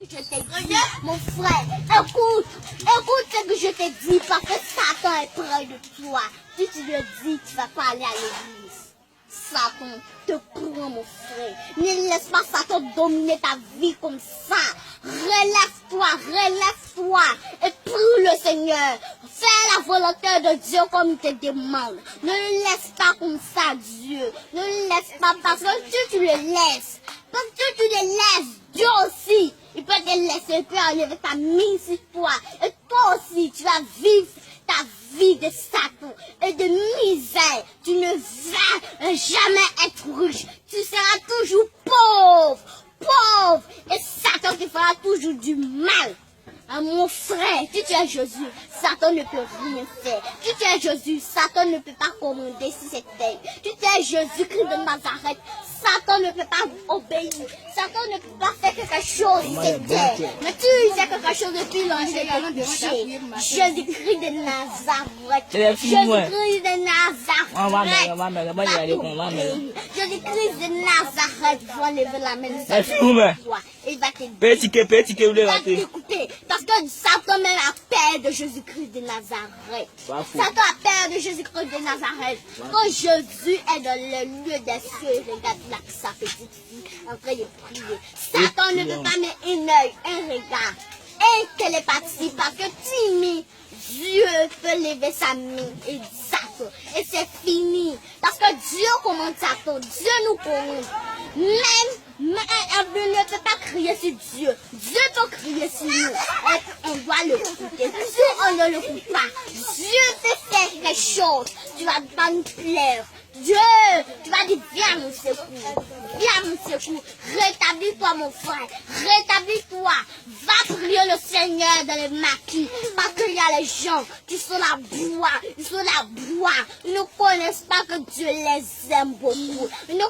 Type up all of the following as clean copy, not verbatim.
Je t'ai dit, mon frère, écoute ce que je t'ai dit parce que Satan est près de toi. Si tu le dis, tu vas pas aller à l'église. Satan te prend, mon frère. Ne laisse pas Satan dominer ta vie comme ça. Relève-toi et prie le Seigneur. Fais la volonté de Dieu comme il te demande. Ne le laisse pas comme ça, Dieu. Ne le laisse pas parce que si tu le laisses, Dieu aussi, il peut te laisser, il peut enlever ta mine sur toi. Et toi aussi, tu vas vivre ta vie de Satan et de misère. Tu ne vas jamais être riche. Tu seras toujours pauvre. Et Satan te fera toujours du mal. Mon frère, si tu es Jésus, Satan ne peut rien faire. Si tu es Jésus, Satan ne peut pas commander sur cette terre. Si tu es Jésus-Christ de Nazareth, Satan ne peut pas obéir. Satan ne peut pas faire quelque chose sur cette terre. Mais tu fais quelque chose depuis longtemps dans le péché. Jésus-Christ de Nazareth. Jésus-Christ de Nazareth. Jésus-Christ de Nazareth va lever la main. Il va t'écouter. Parce que Satan même a peur de Jésus-Christ de Nazareth. Satan a peur de Jésus-Christ de Nazareth. Quand Jésus est dans le lieu des cieux, il regarde là sa petite fille en train de prier. Satan ne peut pas mettre un regard. Et qu'elle est partie parce que timide, Dieu peut lever sa main et Satan. Et c'est fini. Parce que Dieu commande Satan. Dieu nous commande. Mais on ne peut pas crier sur Dieu. Dieu peut crier sur nous. Et on doit le écouter. Si on ne l'écoute pas, Dieu peut faire quelque chose. Tu vas pas nous plaire. Dieu, tu vas dire, viens mon secours. Viens mon secours. Rétablis-toi mon frère. Rétablis-toi. Va prier le Seigneur dans les maquis. Parce qu'il y a les gens qui sont la bois. Ils sont la bois. Ils ne connaissent pas que Dieu les aime beaucoup. Ils ne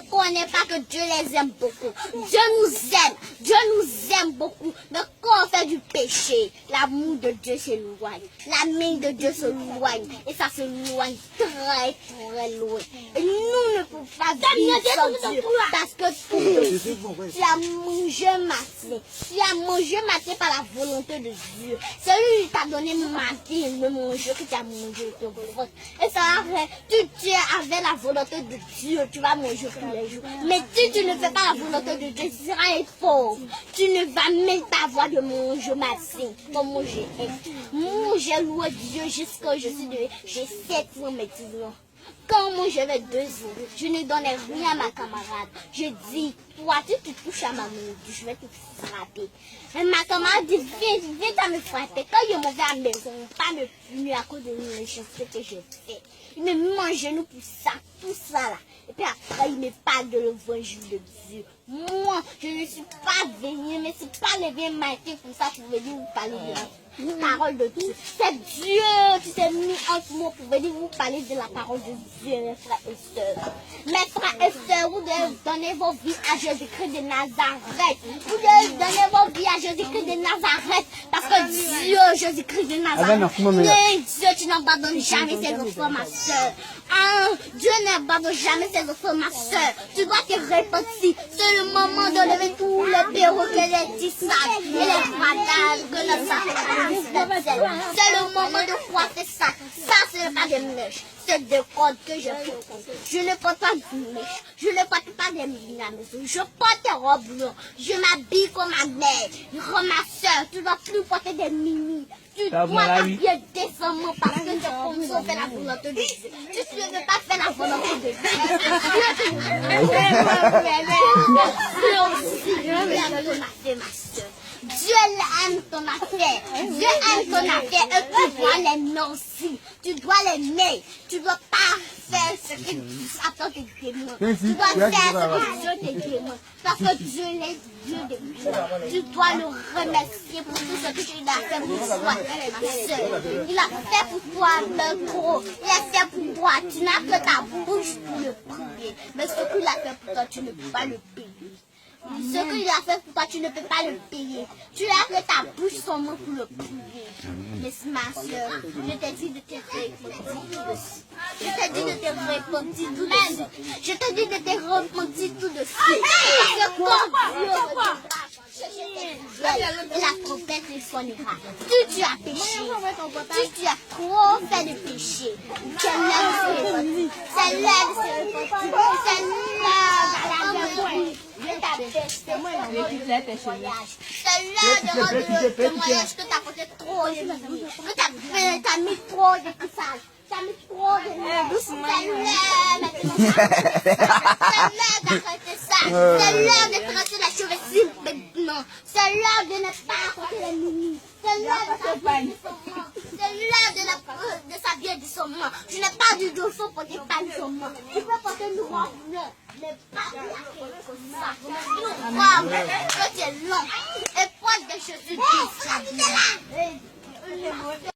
connaissent pas que Dieu les aime beaucoup. Dieu nous aime. Dieu nous aime beaucoup. Mais quand on fait du péché, l'amour de Dieu s'éloigne. La main de Dieu s'éloigne. Et ça s'éloigne très loin. Et nous ne pouvons pas vivre sans Dieu. Parce que tu as mangé matin. Tu as mangé matin par la volonté de Dieu. Celui qui t'a donné matin de manger, que tu as mangé ton ventre. Et ça arrête. Tu es avec la volonté de Dieu. Tu vas manger tous les jours. Mais si tu ne fais pas la volonté de Dieu, tu seras pauvre. Tu ne vas même pas avoir de manger matin. Comme moi j'ai. Moi j'ai loué Dieu jusqu'à j'ai 7 ans maintenant. Quand moi j'avais 2 ans, je ne donnais rien à ma camarade. Je dis, toi, si tu touches à ma main, je vais te frapper. Et ma camarade dit, viens me frapper. Quand je m'en vais à la maison, pas me punir à cause de méchanceté que j'ai fait. Il me mange nous pour ça, tout ça là. Et puis après, il me parle de l'évangile de Dieu. Moi, je ne suis pas venue, mais c'est pas levé matin pour ça pour venir vous parler de la parole de Dieu. C'est Dieu qui s'est mis entre moi pour venir vous parler de la parole de Dieu, mes frères et sœurs. Mes frères et sœurs, vous devez donner vos vies à Jésus-Christ de Nazareth. Vous devez donner vos vies à Jésus-Christ de Nazareth. Parce que Dieu, Jésus-Christ de Nazareth, Dieu, tu n'abandonnes jamais ses enfants, ma sœur. Dieu n'abandonne jamais ses enfants, ma sœur. Tu dois te repentir. C'est le moment de lever tous les perroquets, les tissages et les froidages que notre Satan. C'est le moment de coiffer ça. Ça, ce n'est pas des mèches. C'est des cordes que je porte. Je ne porte pas de mèches. Je ne porte pas des mini à la maison. Je porte des robes blanches. Je m'habille comme ma mère. Ma sœur, tu ne dois plus porter des mini. Tu dois t'habiller décemment parce que c'est comme ça on fait la volonté de Dieu. Si tu ne veux pas faire la volonté de Dieu, Dieu aime ton affaire. Dieu aime ton affaire et tu dois l'aimer aussi. Tu dois l'aimer. Tu ne dois pas faire ce que Satan te demande. Tu dois faire ce que Dieu te demande. Parce que Dieu est Dieu de gloire. Tu dois le remercier pour tout ce qu'il a fait pour toi, ma soeur. Il a fait pour toi le gros. Il a fait pour toi. Tu n'as que ta bouche pour le prier. Mais ce qu'il a fait pour toi, tu ne peux pas le payer. Ce qu'il a fait pour toi, tu ne peux pas le payer. Tu as que ta bouche seulement pour le prier. Mais ma soeur, je t'ai dit de te repentir tout de suite. Je t'ai dit de te repentir tout de suite. Je t'ai dit de te repentir tout de suite. Parce que quand Dieu et la trompette les sonnera. Si tu as péché, si tu as trop fait de péché, c'est l'heure de se repentir. C'est l'heure de se repentir. C'est l'heure de rendre témoignage que tu as porté trop de vie, que tu as mis trop de poussage. Ça met trop de c'est l'heure d'arrêter ça. C'est l'heure de tracer la cheveux maintenant. C'est l'heure de ne pas raconter les mini. C'est l'heure de s'habiller doucement. C'est l'heure de s'habiller doucement. Je n'ai pas du tout, il faut porter pas doucement. Tu peux porter une robe bleue, mais pas comme ça. Une robe que tu es long et porte des chaussures.